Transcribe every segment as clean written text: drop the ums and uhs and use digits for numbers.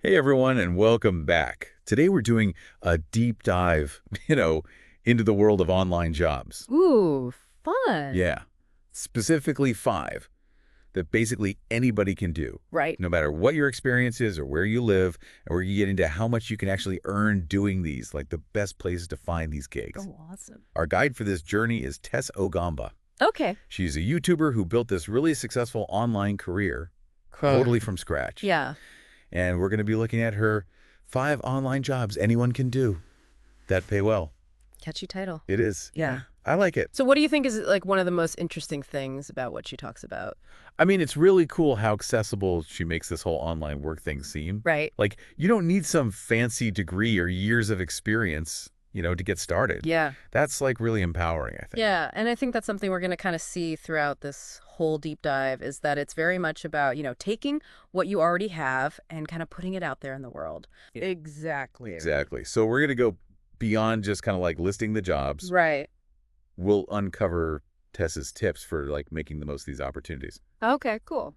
Hey everyone, and welcome back. Today we're doing a deep dive, into the world of online jobs. Ooh, fun. Yeah, specifically 5 that basically anybody can do, Right. no matter what your experience is or where you live, and where you get into how much you can actually earn doing these, like the best places to find these gigs. Oh, awesome. Our guide for this journey is Tess Ogamba. Okay. She's a YouTuber who built this really successful online career totally from scratch. Yeah. And we're going to be looking at her 5 online jobs anyone can do that pay well. Catchy title. It is. Yeah. I like it. So what do you think is like one of the most interesting things about what she talks about? I mean, it's really cool how accessible she makes this whole online work thing seem. Right. Like, you don't need some fancy degree or years of experience, to get started. Yeah. That's like really empowering, I think. Yeah. And I think that's something we're going to kind of see throughout this whole deep dive is that it's very much about, taking what you already have and kind of putting it out there in the world. Exactly. Exactly. So we're going to go beyond just kind of like listing the jobs. Right. We'll uncover Tess's tips for like making the most of these opportunities. Okay, cool.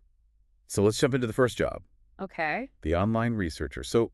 So let's jump into the first job, Okay. the online researcher. So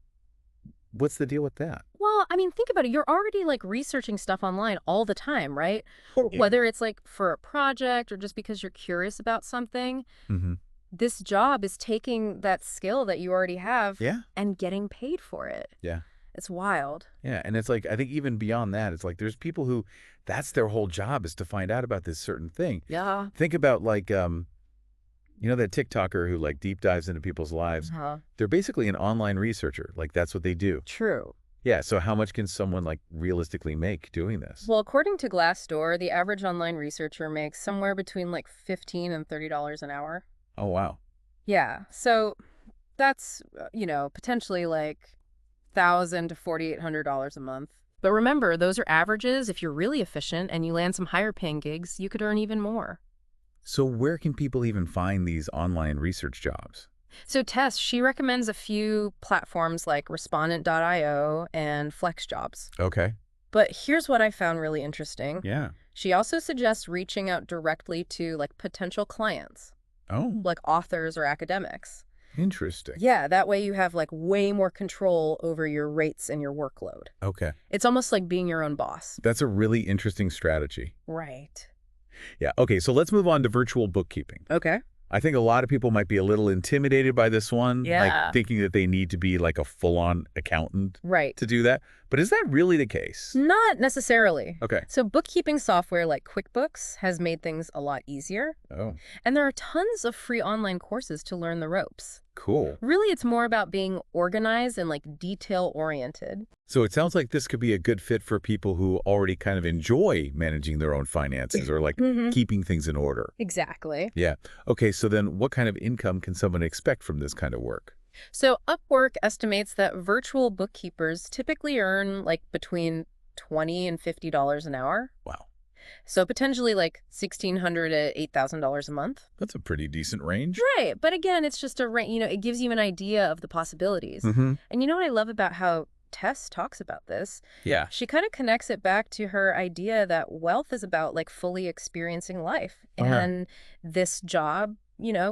what's the deal with that? Well, I mean, think about it. You're already like researching stuff online all the time, right? Yeah. Whether it's like for a project or just because you're curious about something, Mm-hmm. this job is taking that skill that you already have Yeah. and getting paid for it. Yeah. It's wild. Yeah. And it's like, I think even beyond that, it's like there's people who that's their whole job is to find out about this certain thing. Yeah. Think about like, that TikToker who like deep dives into people's lives. Uh-huh. They're basically an online researcher. Like that's what they do. True. Yeah. So how much can someone like realistically make doing this? Well, according to Glassdoor, the average online researcher makes somewhere between like $15 and $30 an hour. Oh, wow. Yeah. So that's, potentially like $1,000 to $4,800 a month. But remember, those are averages. If you're really efficient and you land some higher paying gigs, you could earn even more. So where can people even find these online research jobs? So Tess, she recommends a few platforms like Respondent.io and FlexJobs. Okay. But here's what I found really interesting. Yeah. She also suggests reaching out directly to like potential clients, Oh, like authors or academics. interesting. Yeah, that way you have like way more control over your rates and your workload. Okay. It's almost like being your own boss. That's a really interesting strategy. Right. Yeah. Okay. So let's move on to virtual bookkeeping. Okay. I think a lot of people might be a little intimidated by this one, Yeah. like thinking that they need to be like a full-on accountant Right. to do that. But is that really the case? Not necessarily. Okay. So bookkeeping software like QuickBooks has made things a lot easier. Oh, And there are tons of free online courses to learn the ropes. cool. Really, it's more about being organized and like detail-oriented. So it sounds like this could be a good fit for people who already kind of enjoy managing their own finances or like Mhm. keeping things in order. Exactly. Yeah. Okay. So then what kind of income can someone expect from this kind of work? So Upwork estimates that virtual bookkeepers typically earn like between $20 and $50 an hour. Wow. So potentially like $1,600 to $8,000 a month. That's a pretty decent range. Right. But again, it's just a range, it gives you an idea of the possibilities. Mm-hmm. And you know what I love about how Tess talks about this? Yeah. She kind of connects it back to her idea that wealth is about like fully experiencing life. Uh-huh. And this job,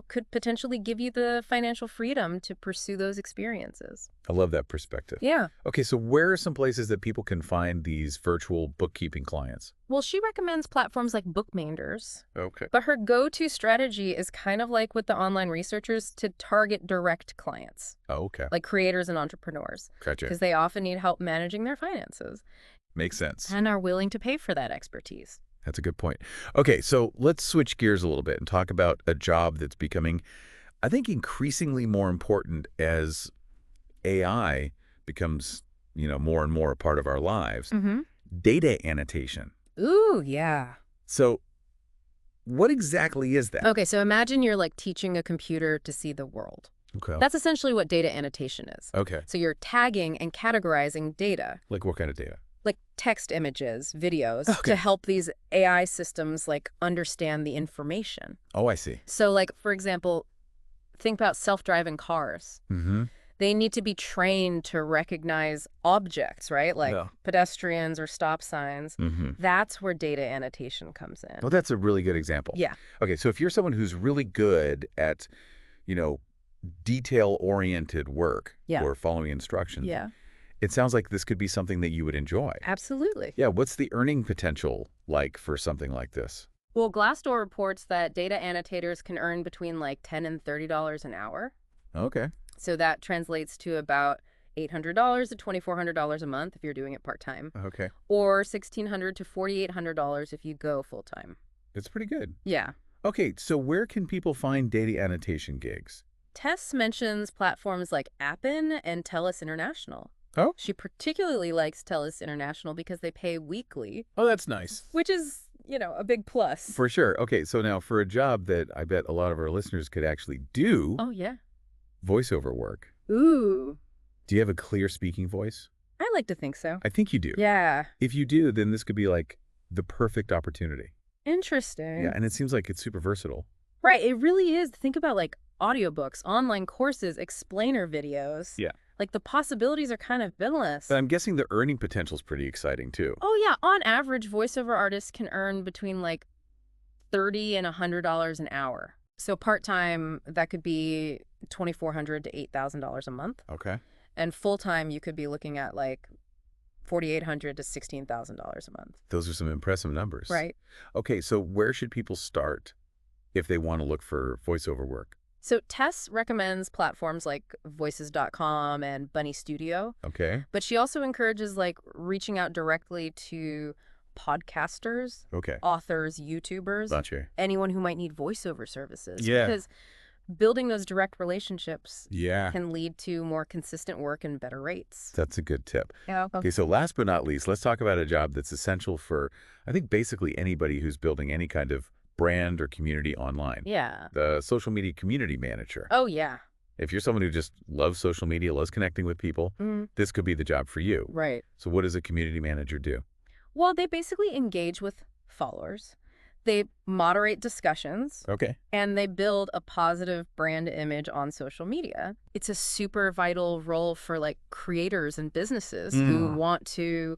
could potentially give you the financial freedom to pursue those experiences. I love that perspective. Yeah. Okay, so where are some places that people can find these virtual bookkeeping clients? Well, she recommends platforms like Bookmanders. Okay. But her go-to strategy is kind of like with the online researchers to target direct clients, Oh, okay. like creators and entrepreneurs, Gotcha. because they often need help managing their finances Makes sense. and are willing to pay for that expertise. That's a good point. Okay, so let's switch gears a little bit and talk about a job that's becoming, I think, increasingly more important as AI becomes, more and more a part of our lives. Mm-hmm. Data annotation. Ooh, yeah. So what exactly is that? Okay, so imagine you're like teaching a computer to see the world. Okay. That's essentially what data annotation is. Okay. So you're tagging and categorizing data, Like what kind of data? like text images, videos, Okay. to help these AI systems like understand the information. Oh, I see. So like, for example, think about self-driving cars. Mm-hmm. They need to be trained to recognize objects, right? Like Yeah. pedestrians or stop signs. Mm-hmm. That's where data annotation comes in. Well, that's a really good example. Yeah. Okay, so if you're someone who's really good at, detail-oriented work Yeah. or following instructions, Yeah, it sounds like this could be something that you would enjoy. absolutely. Yeah, what's the earning potential like for something like this? Well, Glassdoor reports that data annotators can earn between like $10 and $30 an hour. Okay. So that translates to about $800 to $2,400 a month if you're doing it part-time, Okay. or $1,600 to $4,800 if you go full-time. It's pretty good. Yeah. Okay, so where can people find data annotation gigs? Tess mentions platforms like Appen and TELUS International. Oh? She particularly likes TELUS International because they pay weekly, Oh, that's nice. which is, a big plus. For sure. Okay, so now for a job that I bet a lot of our listeners could actually do, Oh, yeah. voiceover work, Ooh. do you have a clear speaking voice? I like to think so. I think you do. Yeah. If you do, then this could be like the perfect opportunity. Interesting. Yeah, and it seems like it's super versatile. Right. It really is. Think about like audiobooks, online courses, explainer videos. Yeah. Like the possibilities are kind of endless. But I'm guessing the earning potential is pretty exciting too. Oh, yeah. On average, voiceover artists can earn between like $30 and $100 an hour. So part-time, that could be $2,400 to $8,000 a month. Okay. And full-time, you could be looking at like $4,800 to $16,000 a month. Those are some impressive numbers. Right. Okay, so where should people start if they want to look for voiceover work? So Tess recommends platforms like Voices.com and Bunny Studio, Okay. but she also encourages like reaching out directly to podcasters, Okay. authors, YouTubers, Gotcha. anyone who might need voiceover services. Yeah. Because building those direct relationships Yeah. can lead to more consistent work and better rates. That's a good tip. Yeah. Okay, so last but not least, let's talk about a job that's essential for, I think, basically anybody who's building any kind of brand or community online. Yeah. The social media community manager. Oh, yeah. If you're someone who just loves social media, loves connecting with people, this could be the job for you. Right. So what does a community manager do? Well, they basically engage with followers. They moderate discussions. Okay. And they build a positive brand image on social media. It's a super vital role for like creators and businesses who want to,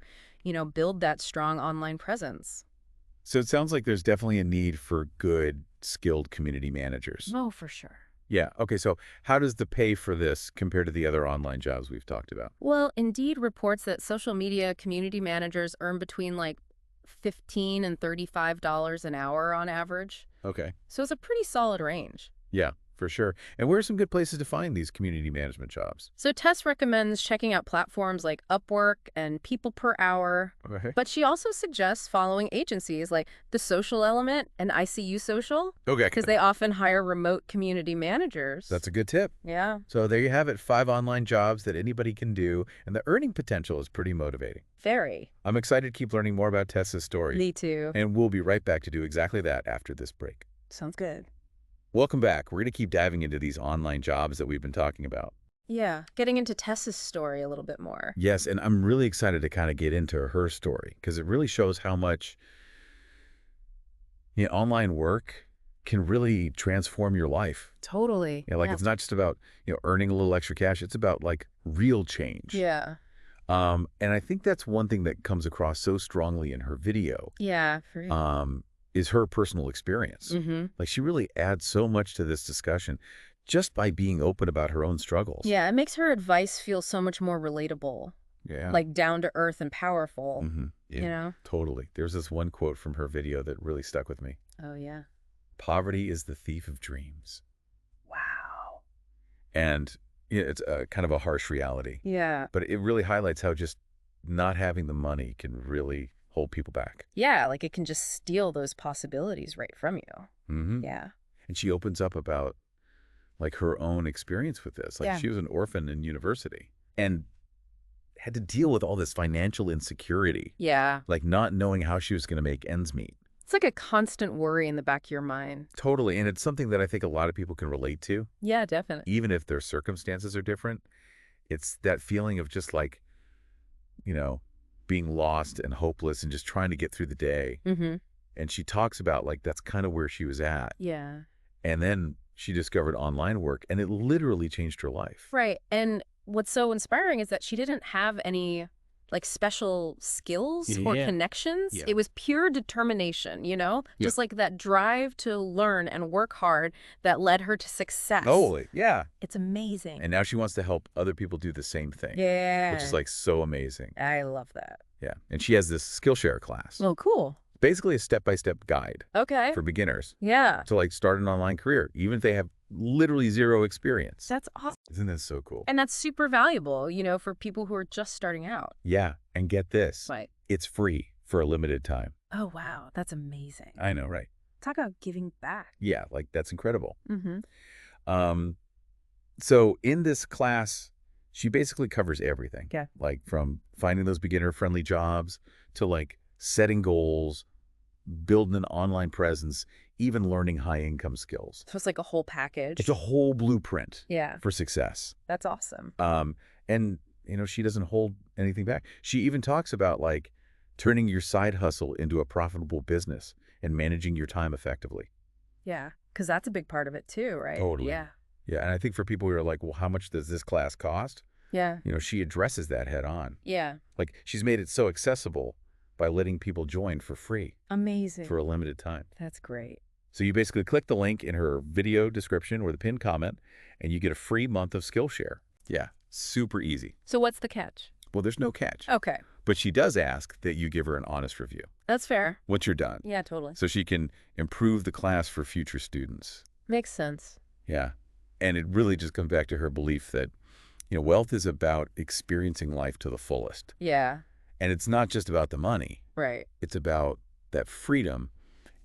build that strong online presence. So it sounds like there's definitely a need for good, skilled community managers. Oh, for sure. Yeah. Okay, so how does the pay for this compare to the other online jobs we've talked about? Well, Indeed reports that social media community managers earn between like $15 and $35 an hour on average. Okay. So it's a pretty solid range. Yeah, for sure. And where are some good places to find these community management jobs? So Tess recommends checking out platforms like Upwork and People Per Hour. Okay. But she also suggests following agencies like The Social Element and ICU Social Okay. because they often hire remote community managers. That's a good tip. Yeah, So there you have it, 5 online jobs that anybody can do, and the earning potential is pretty motivating. very. I'm excited to keep learning more about Tessa's story. Me too. And we'll be right back to do exactly that after this break. Sounds good. Welcome back. We're going to keep diving into these online jobs that we've been talking about. Yeah, getting into Tess's story a little bit more. Yes, and I'm really excited to kind of get into her story because it really shows how much online work can really transform your life. Totally. It's not just about, earning a little extra cash. It's about like real change. Yeah. And I think that's one thing that comes across so strongly in her video. Yeah, for real. Is her personal experience. Like she really adds so much to this discussion just by being open about her own struggles. Yeah, it makes her advice feel so much more relatable. Yeah. Like down to earth and powerful. Yeah, totally. There's this one quote from her video that really stuck with me. Oh, yeah. Poverty is the thief of dreams. Wow. And it's kind of a harsh reality. Yeah. But it really highlights how just not having the money can really hold people back. Yeah, like it can just steal those possibilities right from you. Yeah. And she opens up about like her own experience with this. Like Yeah. she was an orphan in university and had to deal with all this financial insecurity, Yeah. like not knowing how she was going to make ends meet. It's like a constant worry in the back of your mind. Totally. And it's something that I think a lot of people can relate to, Yeah, definitely. even if their circumstances are different. It's that feeling of just like, being lost and hopeless and just trying to get through the day. And she talks about like that's kind of where she was at. Yeah. And then she discovered online work and it literally changed her life. Right. And what's so inspiring is that she didn't have any like special skills or Yeah. connections. Yeah. It was pure determination, just like that drive to learn and work hard that led her to success. Oh, yeah. It's amazing. And now she wants to help other people do the same thing, Yeah. which is like so amazing. I love that. Yeah. And she has this Skillshare class. Oh, cool. Basically a step-by-step guide Okay. for beginners Yeah. to like start an online career, even if they have literally zero experience. That's awesome. Isn't that so cool? And that's super valuable, for people who are just starting out. Yeah. And get this. Right. It's free for a limited time. Oh, wow. That's amazing. I know, right? Talk about giving back. Yeah. Like that's incredible. Mm-hmm. So in this class, she basically covers everything. Yeah. Like from finding those beginner-friendly jobs to like setting goals, building an online presence, even learning high-income skills. So it's like a whole package. It's a whole blueprint Yeah. for success. That's awesome. And, she doesn't hold anything back. She even talks about like turning your side hustle into a profitable business and managing your time effectively. Yeah. Because that's a big part of it too, right? Totally. Yeah. Yeah. And I think for people who are like, well, how much does this class cost? Yeah. She addresses that head on. Yeah. Like she's made it so accessible by letting people join for free Amazing. for a limited time. That's great. So you basically click the link in her video description or the pinned comment, and you get a free month of Skillshare. Yeah, super easy. So what's the catch? Well, there's no catch. Okay. But she does ask that you give her an honest review That's fair. once you're done. Yeah, totally. So she can improve the class for future students. Makes sense. Yeah. And it really just comes back to her belief that, wealth is about experiencing life to the fullest. Yeah. And it's not just about the money. Right. It's about that freedom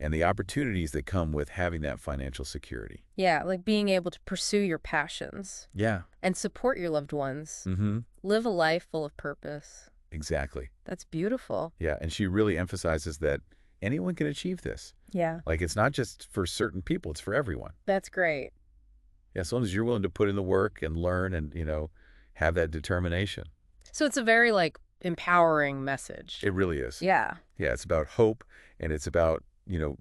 and the opportunities that come with having that financial security. Yeah, like being able to pursue your passions Yeah. and support your loved ones. Mm-hmm. Live a life full of purpose. Exactly. That's beautiful. Yeah. And she really emphasizes that anyone can achieve this. Yeah. Like it's not just for certain people, it's for everyone. That's great. Yeah. As long as you're willing to put in the work and learn and, have that determination. So it's a very empowering message. It really is. Yeah. Yeah. It's about hope, and it's about,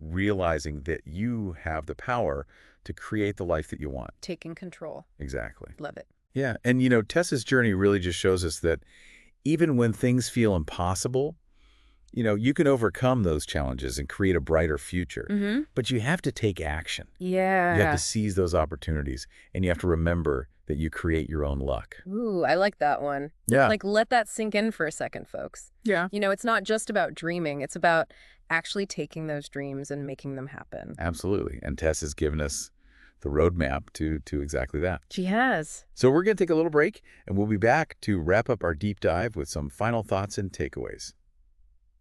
realizing that you have the power to create the life that you want. Taking control. Exactly. Love it. Yeah. And, Tessa's journey really just shows us that even when things feel impossible, you can overcome those challenges and create a brighter future. Mm-hmm. But you have to take action. Yeah. You have to seize those opportunities, and you have to remember that you create your own luck. Ooh, I like that one. Yeah. Let that sink in for a second, folks. Yeah. It's not just about dreaming. It's about actually taking those dreams and making them happen. Absolutely. And Tess has given us the roadmap to exactly that. She has. So we're going to take a little break, and we'll be back to wrap up our deep dive with some final thoughts and takeaways.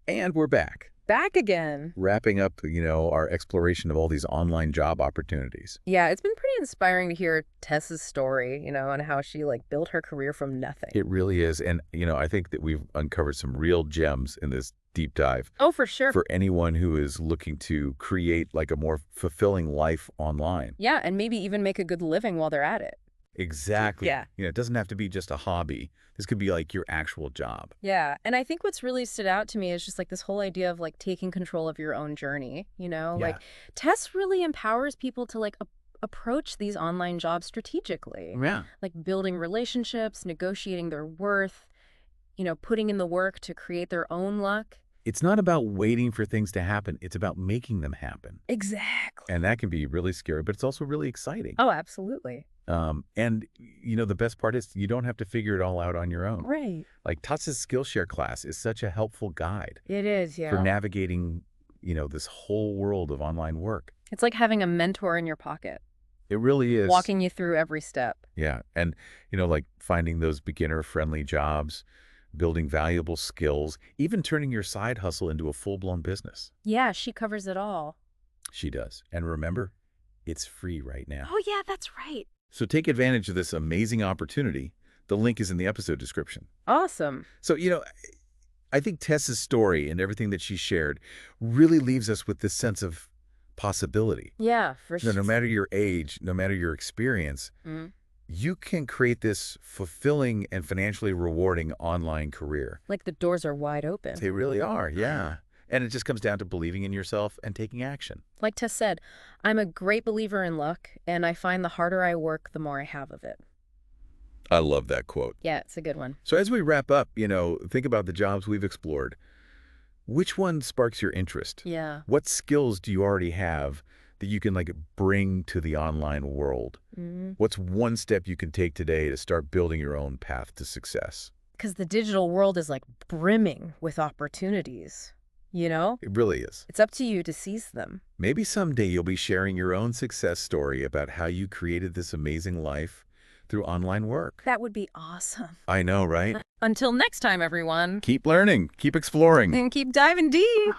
And we're back. Back again. Wrapping up, our exploration of all these online job opportunities. Yeah, it's been pretty inspiring to hear Tessa's story, and how she built her career from nothing. It really is. And, I think that we've uncovered some real gems in this deep dive. Oh, for sure. For anyone who is looking to create a more fulfilling life online. Yeah, and maybe even make a good living while they're at it. Exactly. Yeah. It doesn't have to be just a hobby. This could be your actual job. Yeah. And I think what's really stood out to me is just this whole idea of taking control of your own journey, Yeah. Tess really empowers people to approach these online jobs strategically. Yeah. Building relationships, negotiating their worth, putting in the work to create their own luck. It's not about waiting for things to happen. It's about making them happen. Exactly. And that can be really scary, but it's also really exciting. Oh, absolutely. And, the best part is you don't have to figure it all out on your own. Right. Tessa's Skillshare class is such a helpful guide It is, yeah. for navigating, this whole world of online work. It's like having a mentor in your pocket, It really is. walking you through every step. Yeah. And, finding those beginner-friendly jobs, building valuable skills, even turning your side hustle into a full-blown business. Yeah, she covers it all. She does. And remember, it's free right now. Oh, yeah, that's right. So take advantage of this amazing opportunity. The link is in the episode description. Awesome. So, I think Tessa's story and everything that she shared really leaves us with this sense of possibility. Yeah, for sure. No matter your age, no matter your experience, you can create this fulfilling and financially rewarding online career. The doors are wide open. They really are, yeah. And it just comes down to believing in yourself and taking action. Like Tess said, I'm a great believer in luck, and I find the harder I work, the more I have of it. I love that quote. Yeah, it's a good one. So as we wrap up, think about the jobs we've explored. Which one sparks your interest? Yeah. What skills do you already have that you can bring to the online world? What's one step you can take today to start building your own path to success? Because the digital world is like brimming with opportunities, you know? It really is. It's up to you to seize them. Maybe someday you'll be sharing your own success story about how you created this amazing life through online work. That would be awesome. I know, right? Until next time, everyone. Keep learning, keep exploring. And keep diving deep.